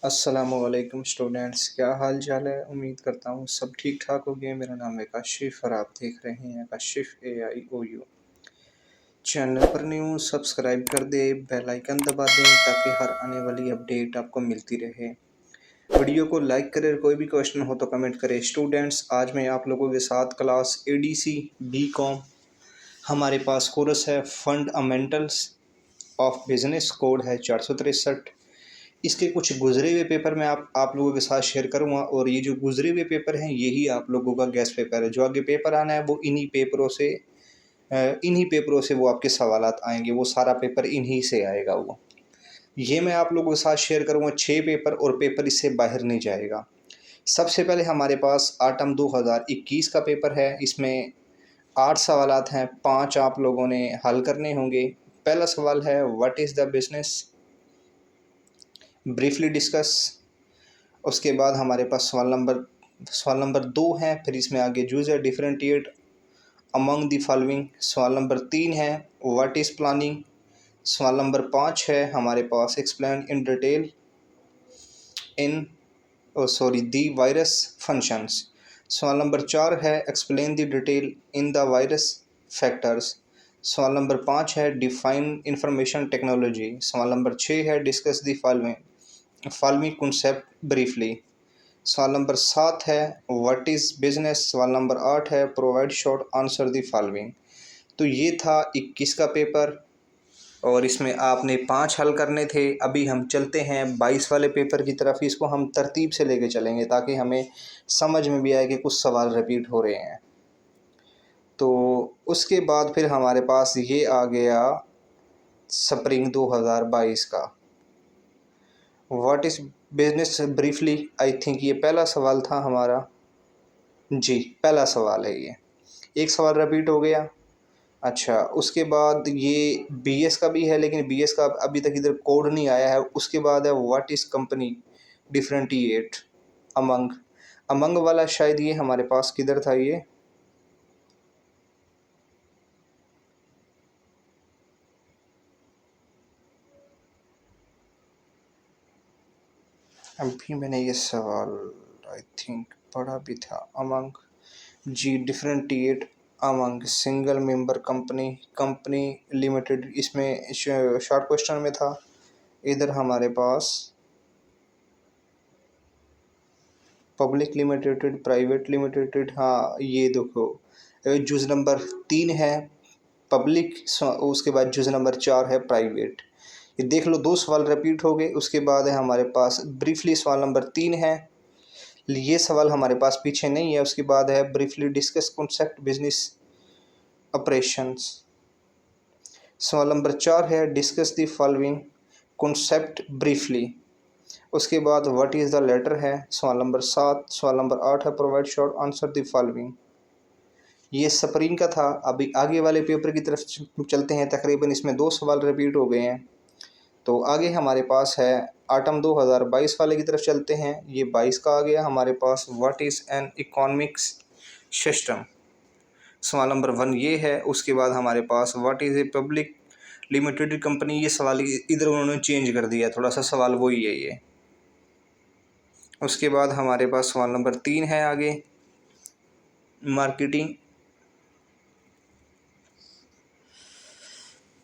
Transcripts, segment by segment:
अस्सलामुअलैकुम स्टूडेंट्स, क्या हाल चाल है। उम्मीद करता हूँ सब ठीक ठाक होंगे। मेरा नाम है काशिफ और आप देख रहे हैं काशिफ AIOU। चैनल पर न्यू सब्सक्राइब कर दे, बेल आइकन दबा दें ताकि हर आने वाली अपडेट आपको मिलती रहे। वीडियो को लाइक करें। कोई भी क्वेश्चन हो तो कमेंट करें। स्टूडेंट्स, आज मैं आप लोगों के साथ क्लास ADC BCom हमारे पास कोर्स है फंडामेंटल्स ऑफ बिजनेस, कोड है 463। इसके कुछ गुजरे हुए पेपर मैं आप लोगों के साथ शेयर करूंगा और ये जो गुजरे हुए पेपर हैं यही आप लोगों का गेस्ट पेपर है। जो आगे पेपर आना है वो इन्हीं पेपरों से वो आपके सवालात आएंगे। वो सारा पेपर इन्हीं से आएगा। वो ये मैं आप लोगों के साथ शेयर करूंगा 6 पेपर, और पेपर इससे बाहर नहीं जाएगा। सबसे पहले हमारे पास आटम 2021 का पेपर है। इसमें 8 सवालात हैं, 5 आप लोगों ने हल करने होंगे। पहला सवाल है what is the business, briefly discuss. उसके बाद हमारे पास सवाल नंबर 2 है। फिर इसमें आगे चूज है डिफरेंटिएट अमंग द फॉलोइंग। सवाल नंबर 3 है व्हाट इज़ प्लानिंग। सवाल नंबर 5 है हमारे पास explain in detail in the virus functions. सवाल नंबर 4 है explain the detail in the virus factors. सवाल नंबर 5 है डिफाइन इंफॉर्मेशन टेक्नोलॉजी। सवाल नंबर 6 है discuss the following concept briefly. सवाल नंबर 7 है व्हाट इज़ बिजनेस। सवाल नंबर 8 है provide short answer the following. तो ये था 21 का पेपर और इसमें आपने 5 हल करने थे। अभी हम चलते हैं 22 वाले पेपर की तरफ। इसको हम तरतीब से लेके चलेंगे ताकि हमें समझ में भी आए कि कुछ सवाल रिपीट हो रहे हैं। तो उसके बाद फिर हमारे पास ये आ गया स्प्रिंग 2022 का what is business briefly. I think ये पहला सवाल था हमारा। जी, पहला सवाल है ये। एक सवाल रिपीट हो गया। अच्छा, उसके बाद ये BS का भी है, लेकिन BS का अभी तक इधर कोड नहीं आया है। उसके बाद है what is company differentiate among. Among वाला शायद ये हमारे पास किधर था ये। अभी मैंने ये सवाल आई थिंक पढ़ा भी था। अमंग, जी, differentiate among single member company limited, इसमें शॉर्ट क्वेश्चन में था। इधर हमारे पास पब्लिक लिमिटेड, प्राइवेट लिमिटेड। हाँ, ये देखो जुज नंबर 3 है पब्लिक, उसके बाद जुज नंबर 4 है प्राइवेट। ये देख लो, 2 सवाल रिपीट हो गए। उसके बाद है हमारे पास ब्रीफली सवाल नंबर 3 है। ये सवाल हमारे पास पीछे नहीं है। उसके बाद है briefly discuss concept business operations. सवाल नंबर 4 है discuss the following concept briefly. उसके बाद व्हाट इज़ द लेटर है सवाल नंबर 7। सवाल नंबर 8 है provide short answer the following. ये स्प्रिंग का था। अभी आगे वाले पेपर की तरफ चलते हैं। तकरीबन इसमें 2 सवाल रिपीट हो गए हैं। तो आगे हमारे पास है आटम 2022 वाले की तरफ चलते हैं। ये 22 का आ गया हमारे पास what is an economics system. सवाल नंबर 1 ये है। उसके बाद हमारे पास what is a public limited company. ये सवाल इधर उन्होंने चेंज कर दिया थोड़ा सा, सवाल वही है ये। उसके बाद हमारे पास सवाल नंबर 3 है आगे मार्केटिंग।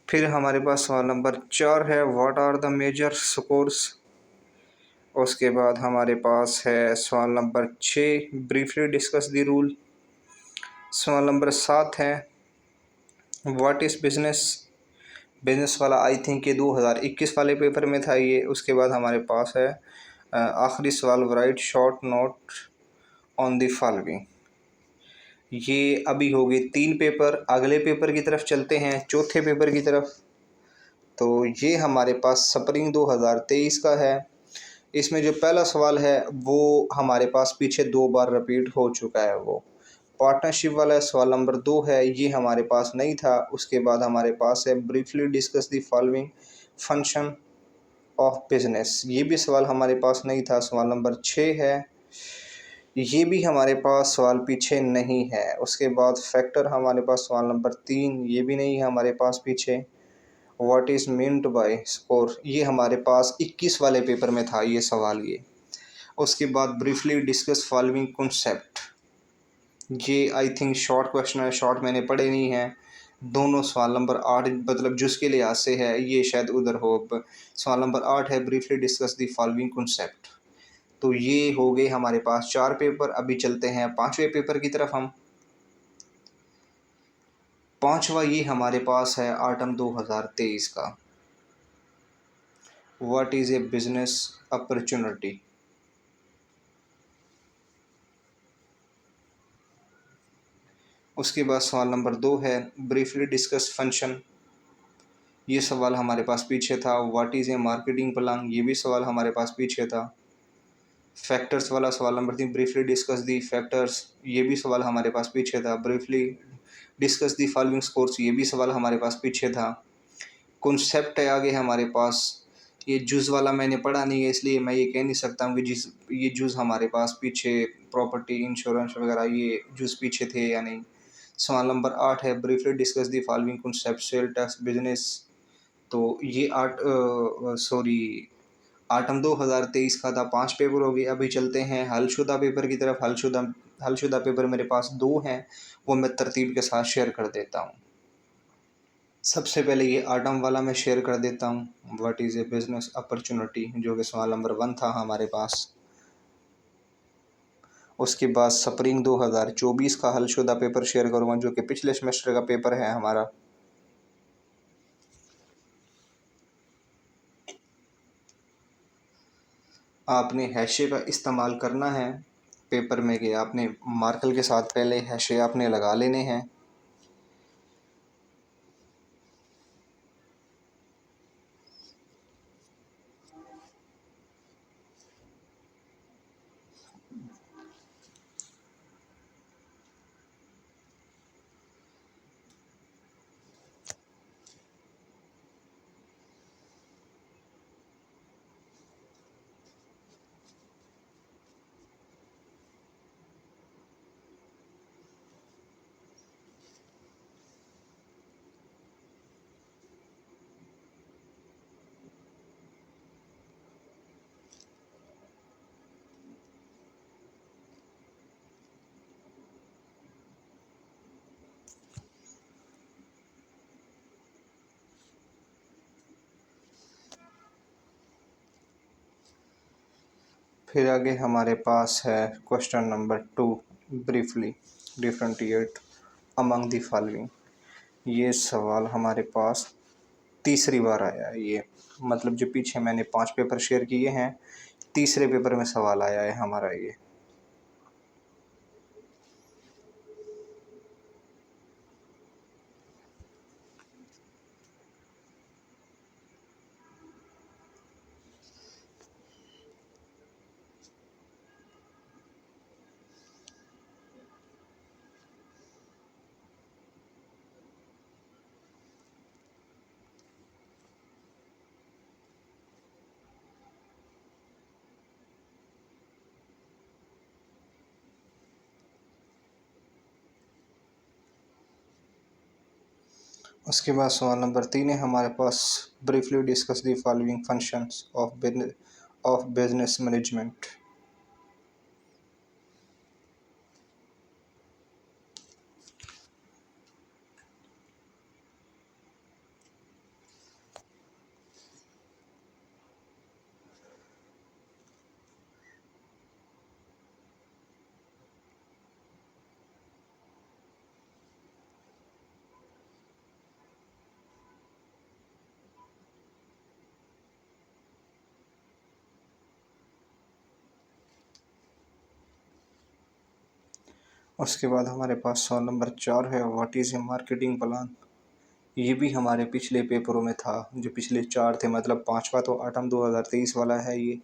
फिर हमारे पास सवाल नंबर 4 है what are the major scores. उसके बाद हमारे पास है सवाल number 6 briefly discuss the rule. सवाल नंबर 7 है व्हाट इज़ बिजनेस वाला। आई थिंक ये 2021 वाले पेपर में था ये। उसके बाद हमारे पास है आखिरी सवाल right short note on the following. ये अभी हो गए 3 पेपर। अगले पेपर की तरफ चलते हैं, चौथे पेपर की तरफ। तो ये हमारे पास स्प्रिंग 2023 का है। इसमें जो पहला सवाल है वो हमारे पास पीछे 2 बार रिपीट हो चुका है। वो पार्टनरशिप वाला सवाल नंबर 2 है। ये हमारे पास नहीं था। उसके बाद हमारे पास है briefly discuss the following function of business. ये भी सवाल हमारे पास नहीं था। सवाल नंबर 6 है। ये भी हमारे पास सवाल पीछे नहीं है। उसके बाद फैक्टर हमारे पास सवाल नंबर 3, ये भी नहीं है हमारे पास पीछे। What is meant by score, ये हमारे पास 21 वाले पेपर में था ये सवाल ये। उसके बाद ब्रीफली डिस्कस फॉलोइंग कॉन्सेप्ट, ये आई थिंक शॉर्ट क्वेश्चन है, शॉर्ट मैंने पढ़े नहीं हैं। दोनों सवाल नंबर 8 मतलब जुस के लिहाज से है, ये शायद उधर हो। सवाल नंबर 8 है briefly discuss the following concept. तो ये हो गए हमारे पास 4 पेपर। अभी चलते हैं 5वें पेपर की तरफ हम। 5वां ये हमारे पास है ऑटम 2023 का, what is A business opportunity. उसके बाद सवाल नंबर 2 है ब्रीफली डिस्कस फंक्शन, ये सवाल हमारे पास पीछे था। What is a marketing plan, ये भी सवाल हमारे पास पीछे था। फैक्टर्स वाला सवाल number 3 briefly discuss the factors, ये भी सवाल हमारे पास पीछे था। Briefly discuss the following scores, ये भी सवाल हमारे पास पीछे था। कॉन्सेप्ट है आगे हमारे पास, ये जूस वाला मैंने पढ़ा नहीं है इसलिए मैं ये कह नहीं सकता हूँ कि जिस ये जूस हमारे पास पीछे प्रॉपर्टी इंश्योरेंस वगैरह ये जूस पीछे थे या नहीं। सवाल नंबर 8 है briefly discuss the following concept sale tax business, तो ये आठम 2023 का था। 5 पेपर हो गए। अभी चलते हैं हलशुदा पेपर की तरफ। हलशुदा पेपर मेरे पास 2 हैं, वो मैं तरतीब के साथ शेयर कर देता हूँ। सबसे पहले ये आटम वाला मैं शेयर कर देता हूँ, what is A business opportunity, जो कि सवाल नंबर 1 था हमारे पास। उसके बाद स्प्रिंग 2024 का हलशुदा पेपर शेयर करूँगा, जो कि पिछले सेमेस्टर का पेपर है हमारा। आपने हैशे का इस्तेमाल करना है पेपर में, कि आपने मार्कर के साथ पहले हैशे आपने लगा लेने हैं। फिर आगे हमारे पास है question number 2 briefly differentiate among the following, ये सवाल हमारे पास तीसरी बार आया है ये, मतलब जो पीछे मैंने 5 पेपर शेयर किए हैं, तीसरे पेपर में सवाल आया है हमारा ये। उसके बाद सवाल नंबर 3 है हमारे पास, briefly discuss the following functions of business management. उसके बाद हमारे पास सवाल नंबर 4 है what is a marketing plan, ये भी हमारे पिछले पेपरों में था, जो पिछले 4 थे, मतलब 5वां तो आठम 2023 वाला है ये।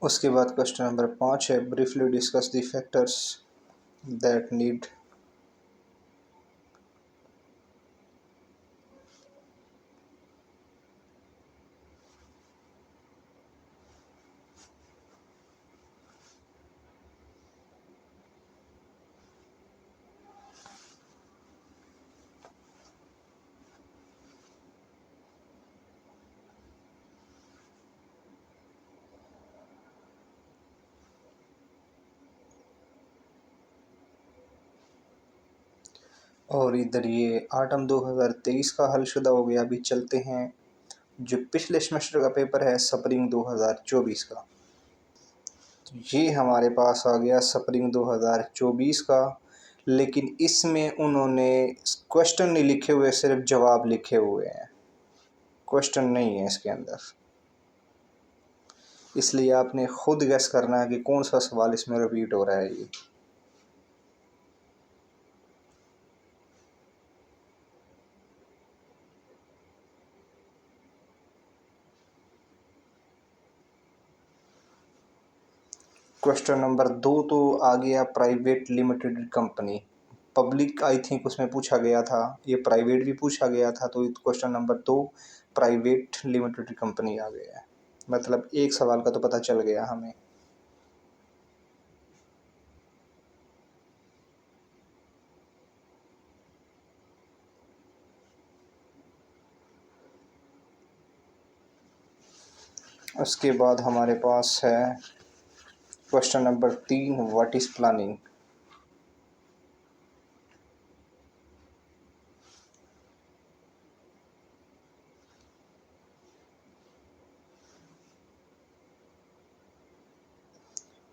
उसके बाद क्वेश्चन नंबर 5 है, briefly discuss the factors that need. और इधर ये आटम 2023 का हलशुदा हो गया। अभी चलते हैं जो पिछले सेमेस्टर का पेपर है, स्प्रिंग 2024 का। तो ये हमारे पास आ गया स्प्रिंग 2024 का, लेकिन इसमें उन्होंने क्वेश्चन नहीं लिखे हुए, सिर्फ जवाब लिखे हुए हैं, क्वेश्चन नहीं है इसके अंदर। इसलिए आपने खुद गेस करना है कि कौन सा सवाल इसमें रिपीट हो रहा है। ये क्वेश्चन नंबर 2 तो आ गया private limited company. Public I think उसमें पूछा गया था, ये प्राइवेट भी पूछा गया था, तो question number 2 private limited company आ गया है। मतलब एक सवाल का तो पता चल गया हमें। उसके बाद हमारे पास है question number 3, what is planning.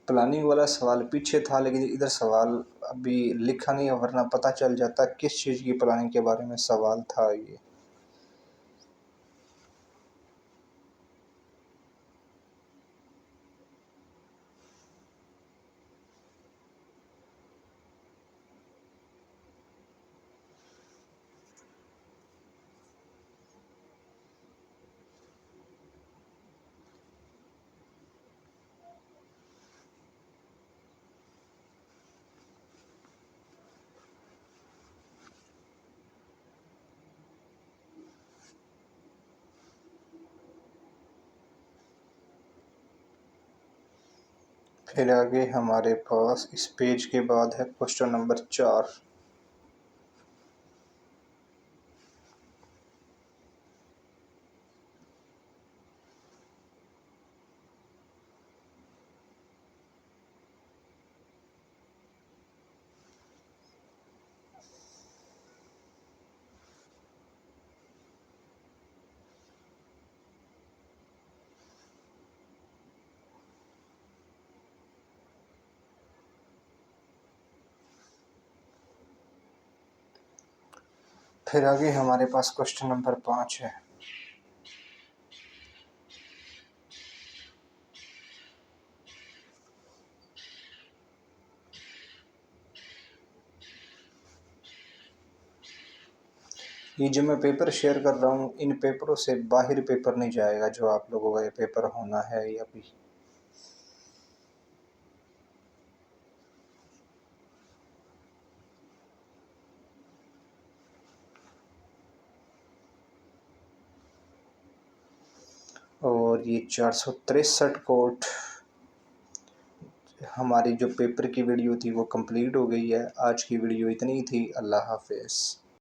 Planning वाला सवाल पीछे था, लेकिन इधर सवाल अभी लिखा नहीं है, वरना पता चल जाता किस चीज़ की प्लानिंग के बारे में सवाल था ये। फिर आगे हमारे पास इस पेज के बाद है क्वेश्चन नंबर 4। फिर आगे हमारे पास क्वेश्चन नंबर 5 है। ये जो मैं पेपर शेयर कर रहा हूँ, इन पेपरों से बाहर पेपर नहीं जाएगा, जो आप लोगों का ये पेपर होना है या भी। और ये 463 कोट हमारी जो पेपर की वीडियो थी वो कंप्लीट हो गई है। आज की वीडियो इतनी ही थी। अल्लाह हाफिज़।